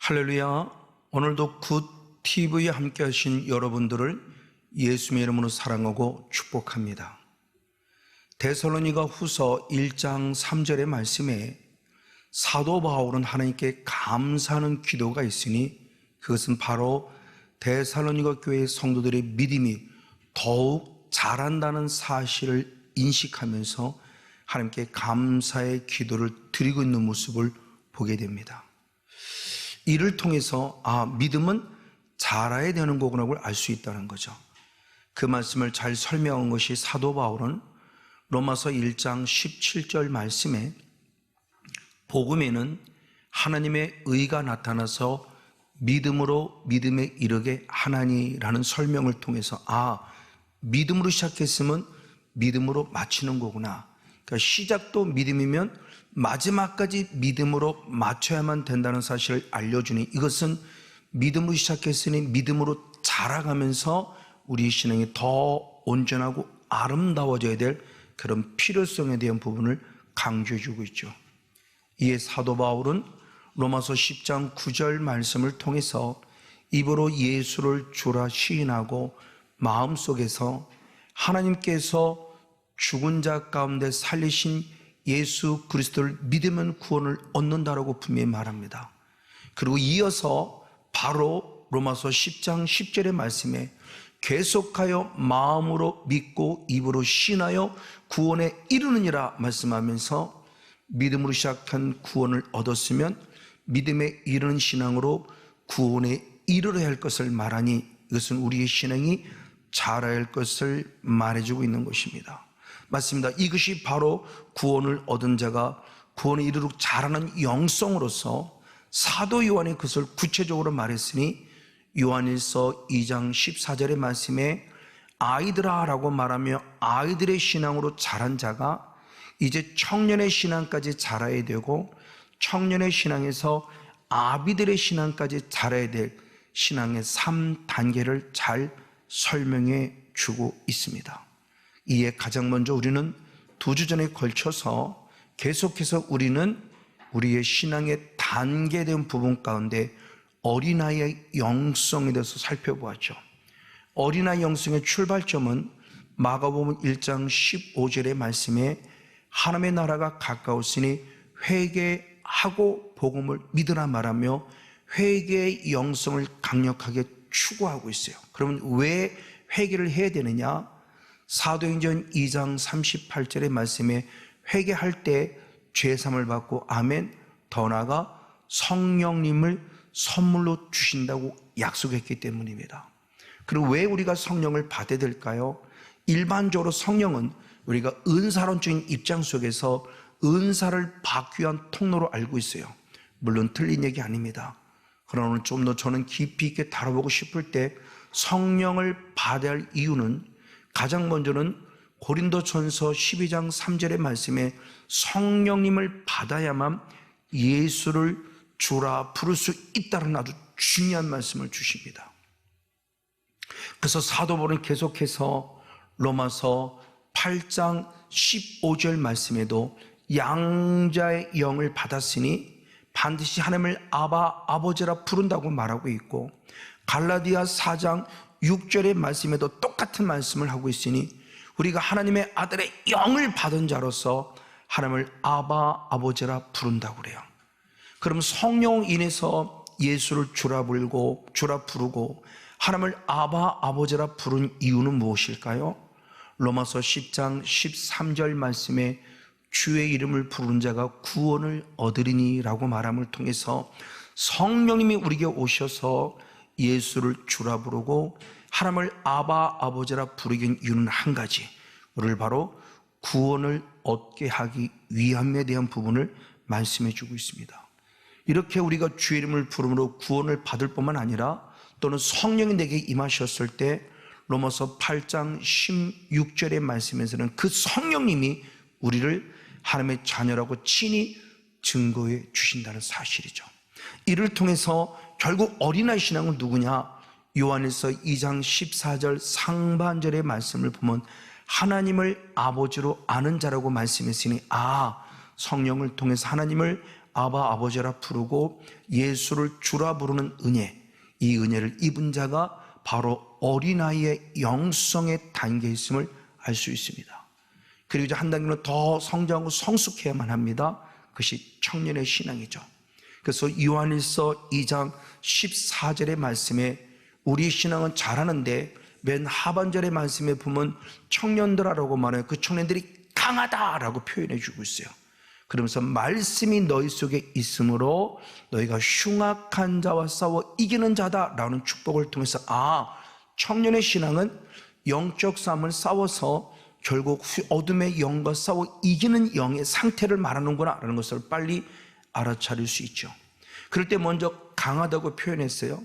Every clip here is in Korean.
할렐루야. 오늘도 굿 TV에 함께 하신 여러분들을 예수님의 이름으로 사랑하고 축복합니다. 데살로니가 후서 1장 3절의 말씀에 사도 바울은 하나님께 감사하는 기도가 있으니 그것은 바로 데살로니가 교회의 성도들의 믿음이 더욱 자란다는 사실을 인식하면서 하나님께 감사의 기도를 드리고 있는 모습을 보게 됩니다. 이를 통해서 믿음은 자라야 되는 거구나를 알 수 있다는 거죠. 그 말씀을 잘 설명한 것이 사도 바울은 로마서 1장 17절 말씀에 복음에는 하나님의 의가 나타나서 믿음으로 믿음에 이르게 하나니라는 설명을 통해서 믿음으로 시작했으면 믿음으로 마치는 거구나. 그러니까 시작도 믿음이면 마지막까지 믿음으로 맞춰야만 된다는 사실을 알려주니 이것은 믿음으로 시작했으니 믿음으로 자라가면서 우리 신앙이 더 온전하고 아름다워져야 될 그런 필요성에 대한 부분을 강조해 주고 있죠. 이에 사도 바울은 로마서 10장 9절 말씀을 통해서 입으로 예수를 주라 시인하고 마음속에서 하나님께서 죽은 자 가운데 살리신 예수 그리스도를 믿으면 구원을 얻는다라고 분명히 말합니다. 그리고 이어서 바로 로마서 10장 10절의 말씀에 계속하여 마음으로 믿고 입으로 신하여 구원에 이르느니라 말씀하면서 믿음으로 시작한 구원을 얻었으면 믿음에 이르는 신앙으로 구원에 이르러야 할 것을 말하니 이것은 우리의 신앙이 자라야 할 것을 말해주고 있는 것입니다. 맞습니다. 이것이 바로 구원을 얻은 자가 구원에 이르도록 자라는 영성으로서 사도 요한이 그것을 구체적으로 말했으니 요한일서 2장 14절의 말씀에 아이들아 라고 말하며 아이들의 신앙으로 자란 자가 이제 청년의 신앙까지 자라야 되고 청년의 신앙에서 아비들의 신앙까지 자라야 될 신앙의 3단계를 잘 설명해 주고 있습니다. 이에 가장 먼저 우리는 2주 전에 걸쳐서 계속해서 우리는 우리의 신앙의 단계된 부분 가운데 어린아이의 영성에 대해서 살펴보았죠. 어린아이 영성의 출발점은 마가복음 1장 15절의 말씀에 하나님의 나라가 가까웠으니 회개하고 복음을 믿으라 말하며 회개의 영성을 강력하게 추구하고 있어요. 그러면 왜 회개를 해야 되느냐? 사도행전 2장 38절의 말씀에 회개할 때 죄사함을 받고 더 나아가 성령님을 선물로 주신다고 약속했기 때문입니다. 그리고 왜 우리가 성령을 받아야 될까요? 일반적으로 성령은 우리가 은사론적인 입장 속에서 은사를 받기 위한 통로로 알고 있어요. 물론 틀린 얘기 아닙니다. 그러나 오늘 좀 더 저는 깊이 있게 다뤄보고 싶을 때 성령을 받아야 할 이유는 가장 먼저는 고린도전서 12장 3절의 말씀에 성령님을 받아야만 예수를 주라 부를 수 있다는 아주 중요한 말씀을 주십니다. 그래서 사도 바울은 계속해서 로마서 8장 15절 말씀에도 양자의 영을 받았으니 반드시 하나님을 아버지라 부른다고 말하고 있고 갈라디아 4장 6절의 말씀에도 똑같은 말씀을 하고 있으니 우리가 하나님의 아들의 영을 받은 자로서 하나님을 아버지라 부른다고 그래요. 그럼 성령 인해서 예수를 주라 부르고 하나님을 아버지라 부른 이유는 무엇일까요? 로마서 10장 13절 말씀에 주의 이름을 부르는 자가 구원을 얻으리니 라고 말함을 통해서 성령님이 우리에게 오셔서 예수를 주라 부르고 하나님을 아버지라 부르긴 이유는 한 가지, 우리를 바로 구원을 얻게 하기 위함에 대한 부분을 말씀해 주고 있습니다. 이렇게 우리가 주의 이름을 부름으로 구원을 받을 뿐만 아니라 또는 성령이 내게 임하셨을 때 로마서 8장 16절의 말씀에서는 그 성령님이 우리를 하나님의 자녀라고 친히 증거해 주신다는 사실이죠. 이를 통해서 결국 어린아이 신앙은 누구냐? 요한일서 2장 14절 상반절의 말씀을 보면 하나님을 아버지로 아는 자라고 말씀했으니 성령을 통해서 하나님을 아바 아버지라 부르고 예수를 주라 부르는 은혜, 이 은혜를 입은 자가 바로 어린아이의 영성의 단계에 있음을 알 수 있습니다. 그리고 이제 한 단계는 더 성장하고 성숙해야만 합니다. 그것이 청년의 신앙이죠. 그래서 요한일서 2장 14절의 말씀에 우리 신앙은 잘하는데 맨 하반절의 말씀에 보면 청년들아라고 말해요. 그 청년들이 강하다라고 표현해 주고 있어요. 그러면서 말씀이 너희 속에 있으므로 너희가 흉악한 자와 싸워 이기는 자다라는 축복을 통해서 청년의 신앙은 영적 싸움을 싸워서 결국 어둠의 영과 싸워 이기는 영의 상태를 말하는구나 라는 것을 빨리 알아차릴 수 있죠. 그럴 때 먼저 강하다고 표현했어요.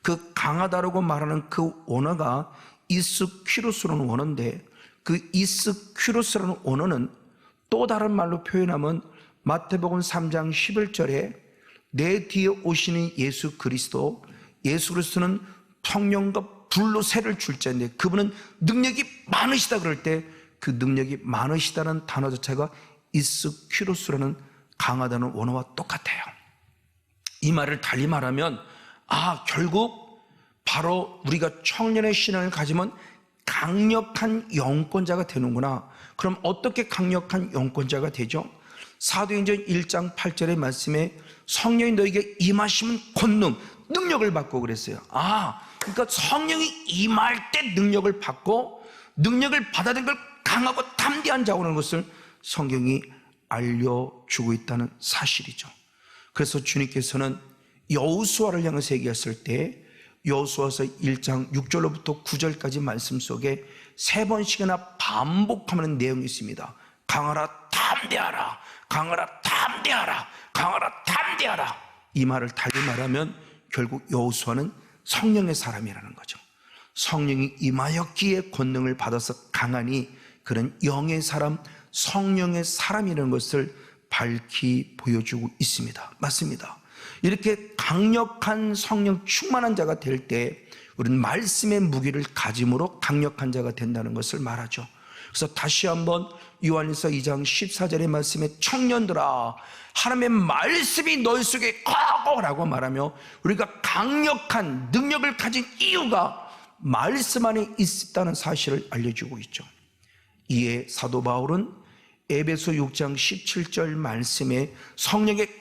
그 강하다라고 말하는 그 원어가 이스퀴로스라는 원어인데, 그 이스퀴로스라는 원어는 또 다른 말로 표현하면 마태복음 3장 11절에 내 뒤에 오시는 예수 그리스도는 성령과 불로 세를 줄 자인데 그분은 능력이 많으시다 그럴 때 그 능력이 많으시다는 단어 자체가 이스퀴로스라는 강하다는 원어와 똑같아요. 이 말을 달리 말하면 결국 바로 우리가 청년의 신앙을 가지면 강력한 영권자가 되는구나. 그럼 어떻게 강력한 영권자가 되죠? 사도행전 1장 8절의 말씀에 성령이 너에게 임하시면 권능, 능력을 받고 그랬어요. 그러니까 성령이 임할 때 능력을 받고 능력을 받아들인 걸 강하고 담대한 자라는 것을 성경이 알려주고 있다는 사실이죠. 그래서 주님께서는 여호수아를 향해서 얘기했을 때 여호수아서 1장 6절로부터 9절까지 말씀 속에 3번씩이나 반복하는 내용이 있습니다. 강하라 담대하라, 강하라 담대하라, 강하라 담대하라. 이 말을 달리 말하면 결국 여호수아는 성령의 사람이라는 거죠. 성령이 임하였기에 권능을 받아서 강하니 그런 영의 사람, 성령의 사람이라는 것을 밝히 보여주고 있습니다. 맞습니다. 이렇게 강력한 성령 충만한 자가 될 때 우리는 말씀의 무기를 가짐으로 강력한 자가 된다는 것을 말하죠. 그래서 다시 한번 요한일서 2장 14절의 말씀에 청년들아 하나님의 말씀이 너희 속에 거라고 말하며 우리가 강력한 능력을 가진 이유가 말씀 안에 있다는 사실을 알려주고 있죠. 이에 사도 바울은 에베소 6장 17절 말씀에 성령의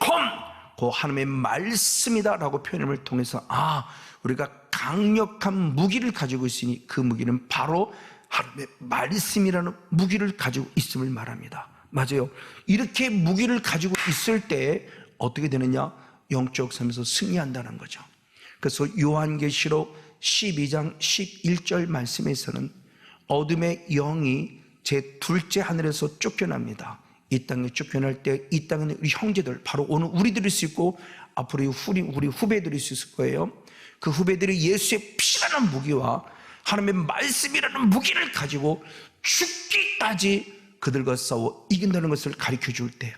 그 하나님의 말씀이다라고 표현을 통해서 우리가 강력한 무기를 가지고 있으니 그 무기는 바로 하나님의 말씀이라는 무기를 가지고 있음을 말합니다. 맞아요. 이렇게 무기를 가지고 있을 때 어떻게 되느냐? 영적 삶에서 승리한다는 거죠. 그래서 요한계시록 12장 11절 말씀에서는 어둠의 영이 제 둘째 하늘에서 쫓겨납니다. 이 땅에 쫓겨날 때 이 땅에는 우리 형제들, 바로 오늘 우리들일 수 있고 앞으로 우리 후배들일 수 있을 거예요. 그 후배들이 예수의 피라는 무기와 하나님의 말씀이라는 무기를 가지고 죽기까지 그들과 싸워 이긴다는 것을 가르쳐 줄 때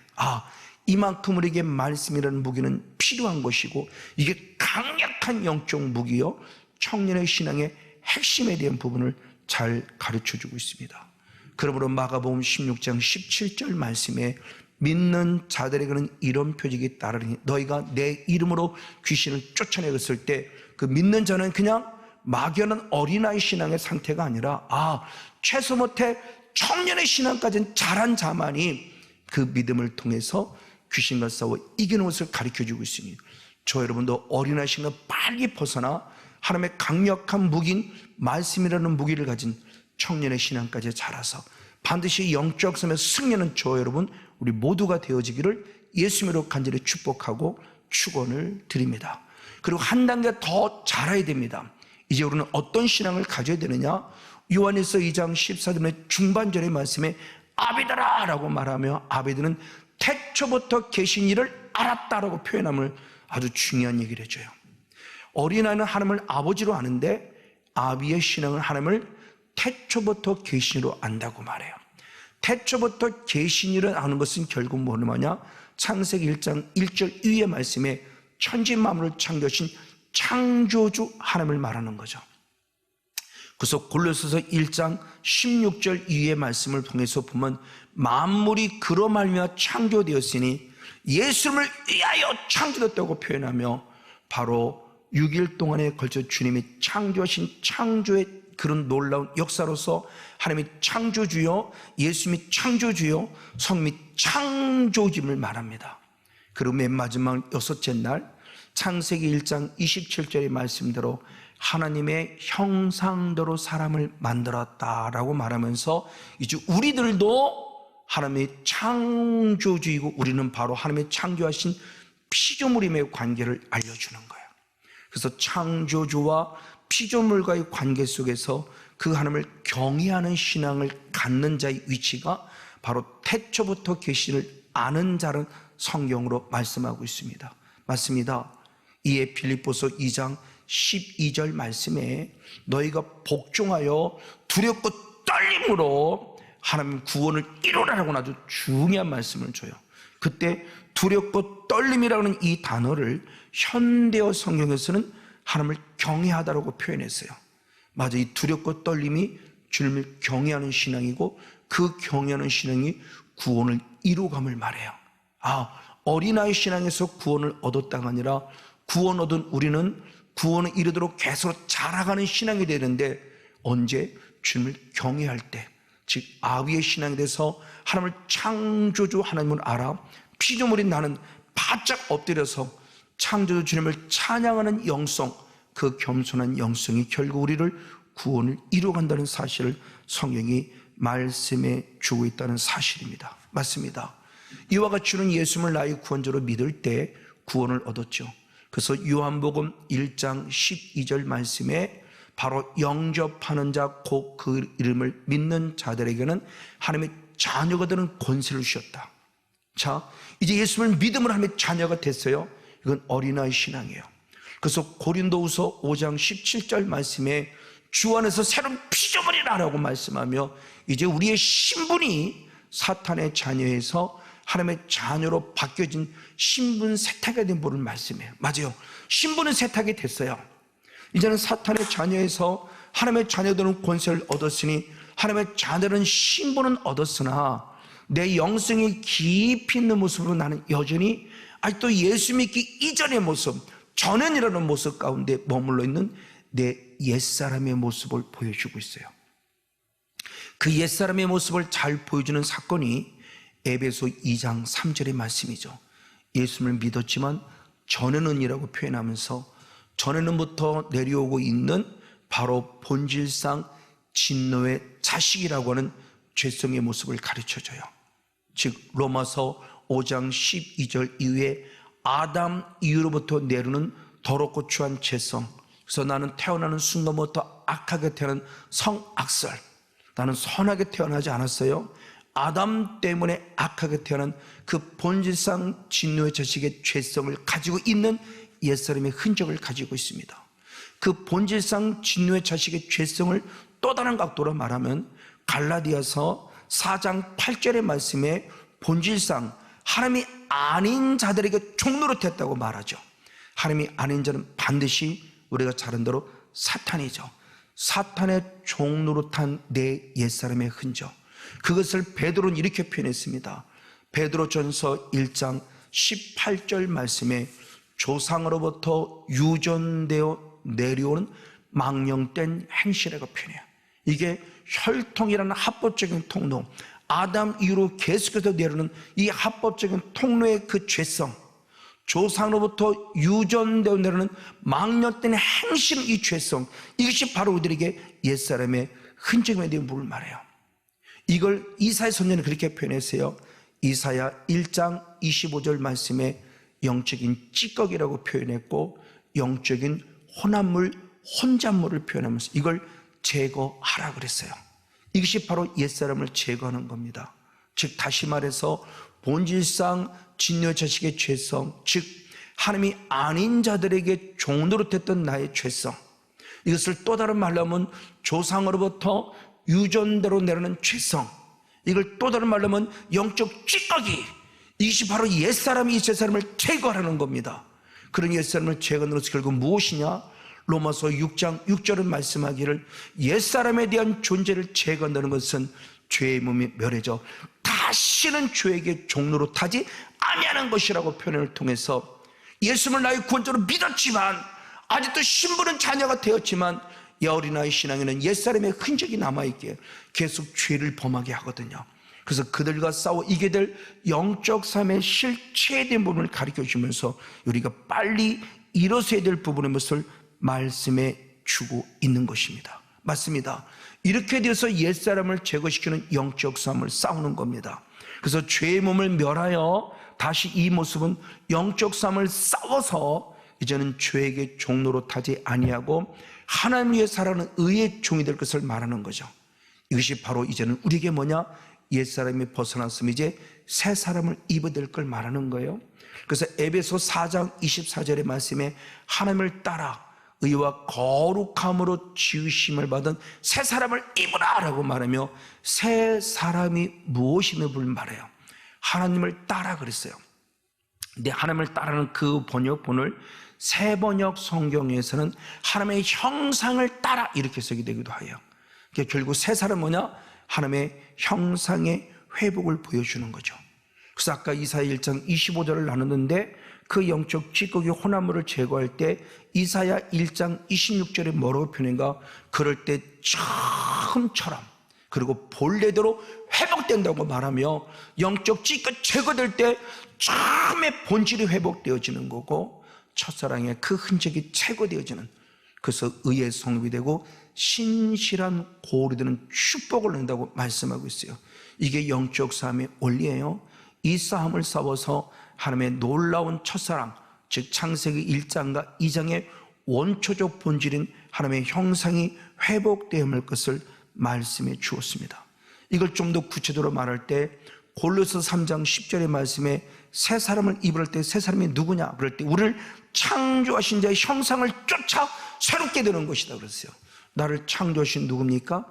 이만큼 우리에게 말씀이라는 무기는 필요한 것이고 이게 강력한 영적 무기요 청년의 신앙의 핵심에 대한 부분을 잘 가르쳐 주고 있습니다. 그러므로 마가복음 16장 17절 말씀에 믿는 자들에게는 이런 표적이 따르니 너희가 내 이름으로 귀신을 쫓아내었을 때 그 믿는 자는 그냥 막연한 어린아이 신앙의 상태가 아니라 최소 못해 청년의 신앙까지는 자란 자만이 그 믿음을 통해서 귀신과 싸워 이기는 것을 가르쳐주고 있으니 저 여러분도 어린아이 신앙 빨리 벗어나 하나님의 강력한 무기인 말씀이라는 무기를 가진 청년의 신앙까지 자라서 반드시 영적 삶에서 승리하는 저 여러분 우리 모두가 되어지기를 예수님으로 간절히 축복하고 축원을 드립니다. 그리고 한 단계 더 자라야 됩니다. 이제 우리는 어떤 신앙을 가져야 되느냐? 요한일서 2장 14절의 중반절의 말씀에 아비들아 라고 말하며 아비들은 태초부터 계신 이를 알았다라고 표현함을 아주 중요한 얘기를 해줘요. 어린아이는 하나님을 아버지로 아는데 아비의 신앙은 하나님을 태초부터 계신으로 안다고 말해요. 태초부터 계신이를 아는 것은 결국 뭐냐? 창세기 1장 1절 이후의 말씀에 천지 만물을 창조하신 창조주 하나님을 말하는 거죠. 그래서 골로새서 1장 16절 이후의 말씀을 통해서 보면 만물이 그로 말미암아 창조되었으니 예수님을 위하여 창조됐다고 표현하며 바로 6일 동안에 걸쳐 주님이 창조하신 창조의 그런 놀라운 역사로서 하나님이 창조주요, 예수님이 창조주요, 성령이 창조주임을 말합니다. 그리고 맨 마지막 여섯째 날 창세기 1장 27절의 말씀대로 하나님의 형상대로 사람을 만들었다라고 말하면서 이제 우리들도 하나님의 창조주이고 우리는 바로 하나님의 창조하신 피조물임의 관계를 알려주는 거예요. 그래서 창조주와 피조물과의 관계 속에서 그 하나님을 경외하는 신앙을 갖는 자의 위치가 바로 태초부터 계시를 아는 자는 성경으로 말씀하고 있습니다. 맞습니다. 이에 빌립보서 2장 12절 말씀에 너희가 복종하여 두렵고 떨림으로 하나님 구원을 이루라라고 아주 중요한 말씀을 줘요. 그때 두렵고 떨림이라는 이 단어를 현대어 성경에서는 하나님을 경외하다라고 표현했어요. 맞아, 이 두렵고 떨림이 주님을 경외하는 신앙이고 그 경외하는 신앙이 구원을 이루감을 말해요. 어린아이 신앙에서 구원을 얻었다가 아니라 구원 얻은 우리는 구원을 이루도록 계속 자라가는 신앙이 되는데 언제? 주님을 경외할 때, 즉 아비의 신앙에 대해서 하나님을 창조주 하나님을 알아 피조물인 나는 바짝 엎드려서 창조주 주님을 찬양하는 영성, 그 겸손한 영성이 결국 우리를 구원을 이루어간다는 사실을 성경이 말씀해 주고 있다는 사실입니다. 맞습니다. 이와 같이 우리는 예수님을 나의 구원자로 믿을 때 구원을 얻었죠. 그래서 요한복음 1장 12절 말씀에 바로 영접하는 자 곧 그 이름을 믿는 자들에게는 하나님의 자녀가 되는 권세를 주셨다. 자, 이제 예수님을 믿음으로 하나님의 자녀가 됐어요. 이건 어린아이 신앙이에요. 그래서 고린도후서 5장 17절 말씀에 주 안에서 새로운 피조물이라고 말씀하며 이제 우리의 신분이 사탄의 자녀에서 하나님의 자녀로 바뀌어진 신분 세탁이 된 분을 말씀해요. 맞아요. 신분은 세탁이 됐어요. 이제는 사탄의 자녀에서 하나님의 자녀들은 권세를 얻었으니 하나님의 자녀는 신분은 얻었으나 내 영성이 깊이 있는 모습으로 나는 여전히 아직도 예수 믿기 이전의 모습, 전현이라는 모습 가운데 머물러 있는 내 옛사람의 모습을 보여주고 있어요. 그 옛사람의 모습을 잘 보여주는 사건이 에베소 2장 3절의 말씀이죠. 예수님을 믿었지만 전에는이라고 표현하면서 전에는부터 내려오고 있는 바로 본질상 진노의 자식이라고 하는 죄성의 모습을 가르쳐줘요. 즉 로마서 5장 12절 이후에 아담 이후로부터 내려오는 더럽고 추한 죄성, 그래서 나는 태어나는 순간부터 악하게 태어난 성악설, 나는 선하게 태어나지 않았어요. 아담 때문에 악하게 태어난 그 본질상 진노의 자식의 죄성을 가지고 있는 옛사람의 흔적을 가지고 있습니다. 그 본질상 진노의 자식의 죄성을 또 다른 각도로 말하면 갈라디아서 4장 8절의 말씀에 본질상 하나님이 아닌 자들에게 종노릇했다고 말하죠. 하나님이 아닌 자는 반드시 우리가 잘 아는 대로 사탄이죠. 사탄의 종노릇한 내 옛사람의 흔적, 그것을 베드로는 이렇게 표현했습니다. 베드로전서 1장 18절 말씀에 조상으로부터 유전되어 내려오는 망령된 행실이라고 표현해요. 이게 혈통이라는 합법적인 통로, 아담 이후로 계속해서 내려오는 이 합법적인 통로의 그 죄성, 조상으로부터 유전되어 내려오는 망령된 행실은 이 죄성, 이것이 바로 우리들에게 옛사람의 흔적에 대한 부분을 말해요. 이걸 이사야 선지자는 그렇게 표현했어요. 이사야 1장 25절 말씀에 영적인 찌꺼기라고 표현했고 영적인 혼합물, 혼잣물을 표현하면서 이걸 제거하라 그랬어요. 이것이 바로 옛사람을 제거하는 겁니다. 즉 다시 말해서 본질상 진노의 자식의 죄성, 즉 하나님이 아닌 자들에게 종노릇했던 나의 죄성, 이것을 또 다른 말로 하면 조상으로부터 유전대로 내려오는 죄성, 이걸 또 다른 말로 하면 영적 찌꺼기, 이것이 바로 옛사람이 이 옛사람을 제거하라는 겁니다. 그런 옛사람을 제거하는 것은 결국 무엇이냐? 로마서 6장 6절은 말씀하기를 옛사람에 대한 존재를 제거한다는 것은 죄의 몸이 멸해져 다시는 죄에게 종노릇하지 아니하는 것이라고 표현을 통해서 예수님을 나의 구원자로 믿었지만 아직도 신부는 자녀가 되었지만 이 어린아이 신앙에는 옛사람의 흔적이 남아있기에 계속 죄를 범하게 하거든요. 그래서 그들과 싸워 이게 될 영적 삶의 실체된 부분을 가르쳐 주면서 우리가 빨리 일어서야 될 부분의 것을 말씀해 주고 있는 것입니다. 맞습니다. 이렇게 돼서 옛사람을 제거시키는 영적 싸움을 싸우는 겁니다. 그래서 죄의 몸을 멸하여 다시 이 모습은 영적 싸움을 싸워서 이제는 죄에게 종로로 타지 아니하고 하나님 위해 살아가는 의의 종이 될 것을 말하는 거죠. 이것이 바로 이제는 우리에게 뭐냐? 옛사람이 벗어났으면 이제 새 사람을 입어야 될 걸 말하는 거예요. 그래서 에베소 4장 24절의 말씀에 하나님을 따라 의와 거룩함으로 지으심을 받은 새 사람을 입으라 라고 말하며 새 사람이 무엇이며 불 말해요. 하나님을 따라 그랬어요. 근데 하나님을 따라는 그 번역본을 새 번역 성경에서는 하나님의 형상을 따라 이렇게 쓰게 되기도 해요. 그러니까 결국 새 사람은 뭐냐? 하나님의 형상의 회복을 보여주는 거죠. 그래서 아까 이사야 1장 25절을 나눴는데 그 영적 찌꺼기 혼합물을 제거할 때 이사야 1장 26절에 뭐라고 표현한가? 그럴 때 처음처럼 그리고 본래대로 회복된다고 말하며 영적 찌꺼기 제거될 때 처음에 본질이 회복되어지는 거고 첫사랑의 그 흔적이 제거되어지는, 그래서 의의 성립이 되고 신실한 고울이 되는 축복을 낸다고 말씀하고 있어요. 이게 영적 싸움의 원리예요. 이 싸움을 싸워서 하나님의 놀라운 첫사랑, 즉 창세기 1장과 2장의 원초적 본질인 하나님의 형상이 회복되어야 것을 말씀해 주었습니다. 이걸 좀 더 구체적으로 말할 때 골로새 3장 10절의 말씀에 새 사람을 입을 때 새 사람이 누구냐? 그럴 때 우리를 창조하신 자의 형상을 쫓아 새롭게 되는 것이다 그랬어요. 나를 창조하신 누굽니까?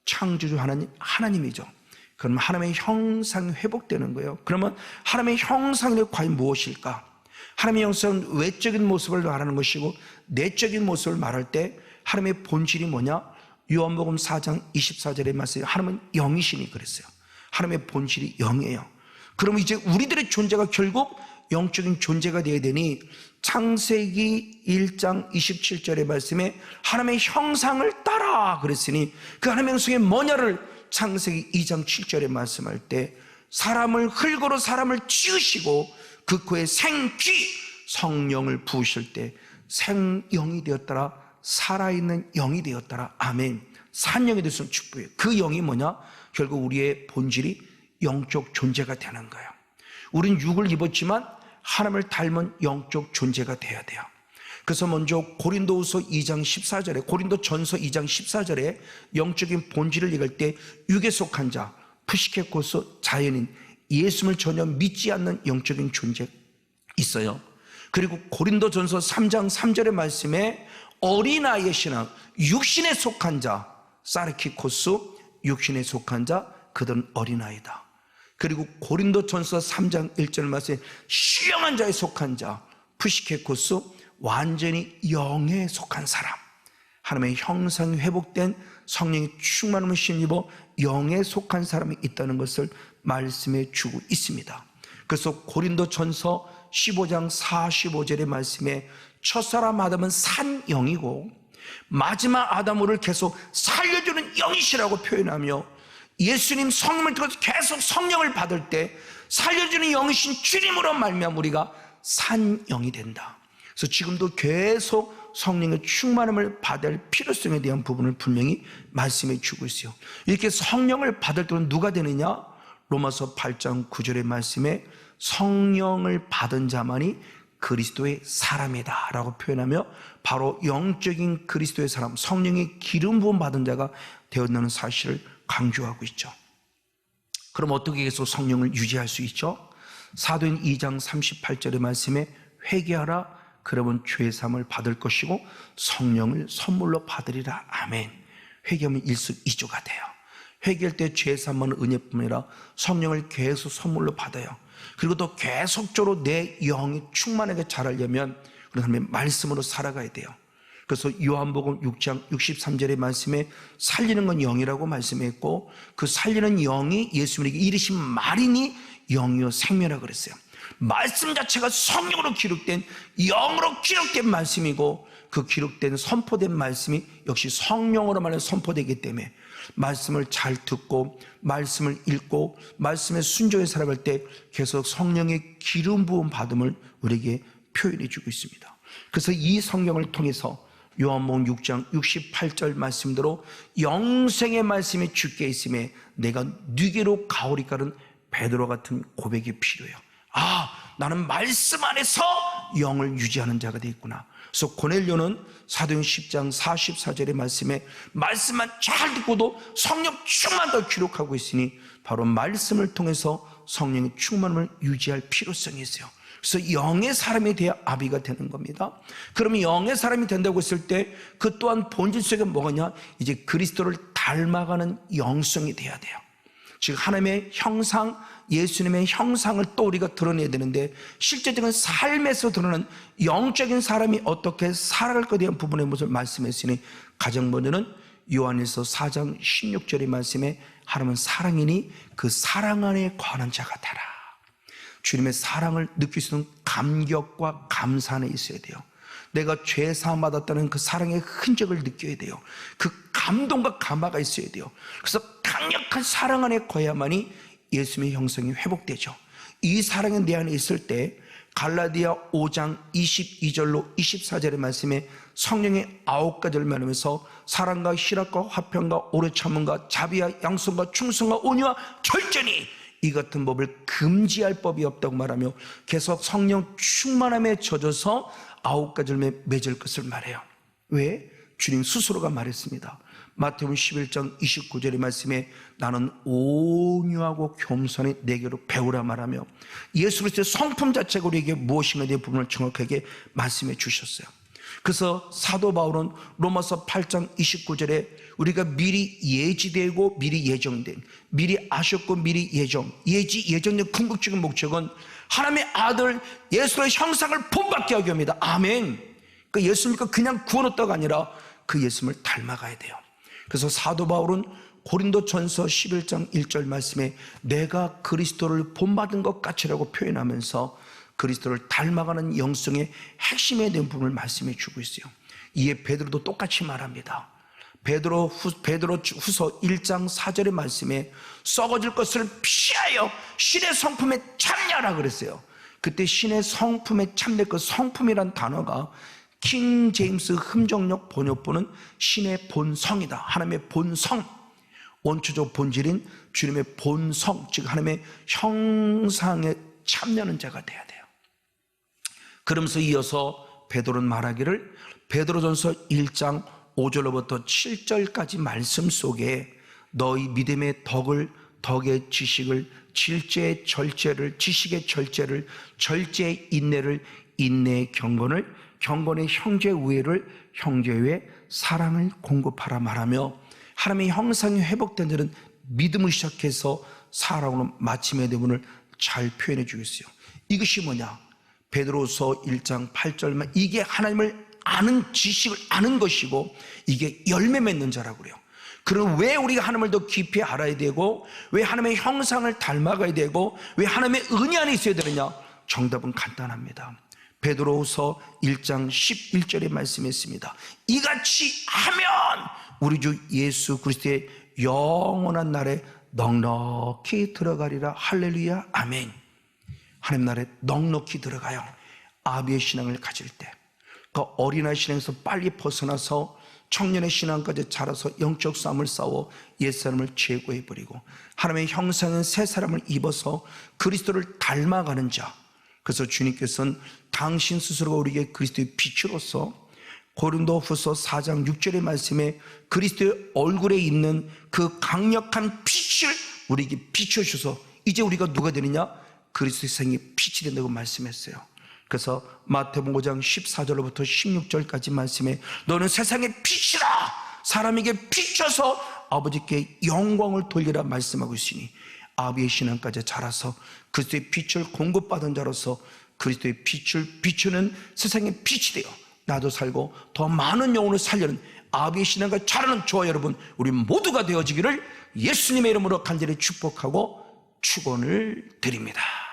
창조주 하나님이죠. 그러면 하나님의 형상이 회복되는 거예요. 그러면 하나님의 형상이 과연 무엇일까? 하나님의 형상은 외적인 모습을 말하는 것이고 내적인 모습을 말할 때 하나님의 본질이 뭐냐? 요한복음 4장 24절에 말씀에 하나님은 영이시니 그랬어요. 하나님의 본질이 영이에요. 그럼 이제 우리들의 존재가 결국 영적인 존재가 되어야 되니 창세기 1장 27절의 말씀에 하나님의 형상을 따라 그랬으니 그 하나님의 형상이 뭐냐를 창세기 2장 7절에 말씀할 때 사람을 흙으로 사람을 지으시고 그 코에 생기 성령을 부으실 때 생영이 되었더라, 살아있는 영이 되었더라. 아멘. 산영이 됐으면 축복해요. 그 영이 뭐냐? 결국 우리의 본질이 영적 존재가 되는 거예요. 우린 육을 입었지만 하나님을 닮은 영적 존재가 돼야 돼요. 그래서 먼저 고린도후서 2장 14절에 고린도전서 2장 14절에 영적인 본질을 얘기할 때 육에 속한 자, 푸시케코스 자연인, 예수를 전혀 믿지 않는 영적인 존재 있어요. 그리고 고린도전서 3장 3절의 말씀에 어린아이의 신앙, 육신에 속한 자, 사르키코스, 육신에 속한 자, 그들은 어린아이다. 그리고 고린도전서 3장 1절 말씀에 신령한 자에 속한 자, 푸시케코스, 완전히 영에 속한 사람, 하나님의 형상이 회복된 성령의 충만함을 힘입어 영에 속한 사람이 있다는 것을 말씀해 주고 있습니다. 그래서 고린도전서 15장 45절의 말씀에 첫사람 아담은 산 영이고 마지막 아담을 계속 살려주는 영이시라고 표현하며 예수님 성령을 통해서 계속 성령을 받을 때 살려주는 영이신 주님으로 말미암아 우리가 산 영이 된다. 그래서 지금도 계속 성령의 충만함을 받을 필요성에 대한 부분을 분명히 말씀해 주고 있어요. 이렇게 성령을 받을 때는 누가 되느냐? 로마서 8장 9절의 말씀에 성령을 받은 자만이 그리스도의 사람이다 라고 표현하며 바로 영적인 그리스도의 사람, 성령의 기름 부음 받은 자가 되었다는 사실을 강조하고 있죠. 그럼 어떻게 계속 성령을 유지할 수 있죠? 사도행 2장 38절의 말씀에 회개하라, 그러면 죄사함을 받을 것이고 성령을 선물로 받으리라. 아멘. 회개하면 일석이조가 돼요. 회개할 때 죄사함은 은혜뿐만 아니라 성령을 계속 선물로 받아요. 그리고 또 계속적으로 내 영이 충만하게 자라려면 우리 하나님의 말씀으로 살아가야 돼요. 그래서 요한복음 6장 63절의 말씀에 살리는 건 영이라고 말씀했고 그 살리는 영이 예수님에게 이르신 말이니 영이요 생명이라고 그랬어요. 말씀 자체가 성령으로 기록된, 영으로 기록된 말씀이고, 그 기록된 선포된 말씀이 역시 성령으로 말하는 선포되기 때문에 말씀을 잘 듣고 말씀을 읽고 말씀에 순종해 살아갈 때 계속 성령의 기름 부음 받음을 우리에게 표현해 주고 있습니다. 그래서 이 성경을 통해서 요한복음 6장 68절 말씀대로 영생의 말씀이 주께 있음에 내가 네게로 가오리까는 베드로 같은 고백이 필요해요. 나는 말씀 안에서 영을 유지하는 자가 되겠구나. 그래서 고넬료는 사도행 10장 44절의 말씀에 말씀만 잘 듣고도 성령 충만도 기록하고 있으니 바로 말씀을 통해서 성령의 충만함을 유지할 필요성이 있어요. 그래서 영의 사람이 돼야 아비가 되는 겁니다. 그러면 영의 사람이 된다고 했을 때 그 또한 본질 속에 뭐냐? 이제 그리스도를 닮아가는 영성이 돼야 돼요. 즉 하나님의 형상, 예수님의 형상을 또 우리가 드러내야 되는데 실제적인 삶에서 드러나는 영적인 사람이 어떻게 살아갈 것에 대한 부분의 모습을 말씀했으니 가장 먼저는 요한일서 4장 16절의 말씀에 하나님은 사랑이니 그 사랑 안에 거하는 자가 되라. 주님의 사랑을 느낄 수 있는 감격과 감사 안에 있어야 돼요. 내가 죄 사함 받았다는 그 사랑의 흔적을 느껴야 돼요. 그 감동과 감화가 있어야 돼요. 그래서 강력한 사랑 안에 거야만이 예수님의 형성이 회복되죠. 이 사랑이 내 안에 있을 때 갈라디아 5장 22절로 24절의 말씀에 성령의 9가지를 말하면서 사랑과 희락과 화평과 오래 참음과 자비와 양선과 충성과 온유와 절제니 이 같은 법을 금지할 법이 없다고 말하며 계속 성령 충만함에 젖어서 9가지를 맺을 것을 말해요. 왜? 주님 스스로가 말했습니다. 마태복음 11장 29절의 말씀에 나는 온유하고 겸손히 내게로 배우라 말하며 예수 그리스도의 성품 자체가 우리에게 무엇인가에 대한 부분을 정확하게 말씀해 주셨어요. 그래서 사도 바울은 로마서 8장 29절에 우리가 미리 예지되고 미리 예정된, 미리 아셨고 미리 예정된 궁극적인 목적은 하나님의 아들 예수의 형상을 본받게 하기 위함이다. 아멘. 그 예수님과 그냥 구원했다가 아니라 그 예수님을 닮아가야 돼요. 그래서 사도 바울은 고린도전서 11장 1절 말씀에 내가 그리스도를 본받은 것 같이라고 표현하면서 그리스도를 닮아가는 영성의 핵심에 대한 부분을 말씀해 주고 있어요. 이에 베드로도 똑같이 말합니다. 베드로후서 1장 4절의 말씀에 썩어질 것을 피하여 신의 성품에 참여하라 그랬어요. 그때 신의 성품에 참될 그 성품이란 단어가 킹 제임스 흠정역 번역본은 신의 본성이다. 하나님의 본성, 원초적 본질인 주님의 본성, 즉 하나님의 형상에 참여하는 자가 돼야 돼요. 그러면서 이어서 베드로는 말하기를 베드로전서 1장 5절로부터 7절까지 말씀 속에 너희 믿음의 덕의 지식을, 질제의 절제를, 지식의 절제를, 절제의 인내를, 인내의 경건을, 경건의 형제 우애를, 형제 우애 사랑을 공급하라 말하며 하나님의 형상이 회복된 자는 믿음을 시작해서 살아오는 마침의 대문을 잘 표현해 주겠어요. 이것이 뭐냐? 베드로서 1장 8절만 이게 하나님을 아는 지식을 아는 것이고 이게 열매 맺는 자라고 그래요. 그럼 왜 우리가 하나님을 더 깊이 알아야 되고 왜 하나님의 형상을 닮아가야 되고 왜 하나님의 은혜 안에 있어야 되느냐? 정답은 간단합니다. 베드로후서 1장 11절에 말씀했습니다. 이같이 하면 우리 주 예수 그리스도의 영원한 날에 넉넉히 들어가리라. 할렐루야 아멘. 하나님 나라에 넉넉히 들어가요. 아비의 신앙을 가질 때, 그 어린아이 신앙에서 빨리 벗어나서 청년의 신앙까지 자라서 영적 싸움을 싸워 옛사람을 제거해버리고 하나님의 형상인 새 사람을 입어서 그리스도를 닮아가는 자. 그래서 주님께서는 당신 스스로가 우리에게 그리스도의 빛으로서 고린도후서 4장 6절의 말씀에 그리스도의 얼굴에 있는 그 강력한 빛을 우리에게 비춰주셔서 이제 우리가 누가 되느냐? 그리스도의 생이 빛이 된다고 말씀했어요. 그래서 마태복음 5장 14절로부터 16절까지 말씀에 너는 세상의 빛이라 사람에게 비춰서 아버지께 영광을 돌리라 말씀하고 있으니 아비의 신앙까지 자라서 그리스도의 빛을 공급받은 자로서 그리스도의 빛을 비추는 세상의 빛이 되어 나도 살고 더 많은 영혼을 살려는 아비의 신앙과 자라는 저와 여러분 우리 모두가 되어지기를 예수님의 이름으로 간절히 축복하고 축원을 드립니다.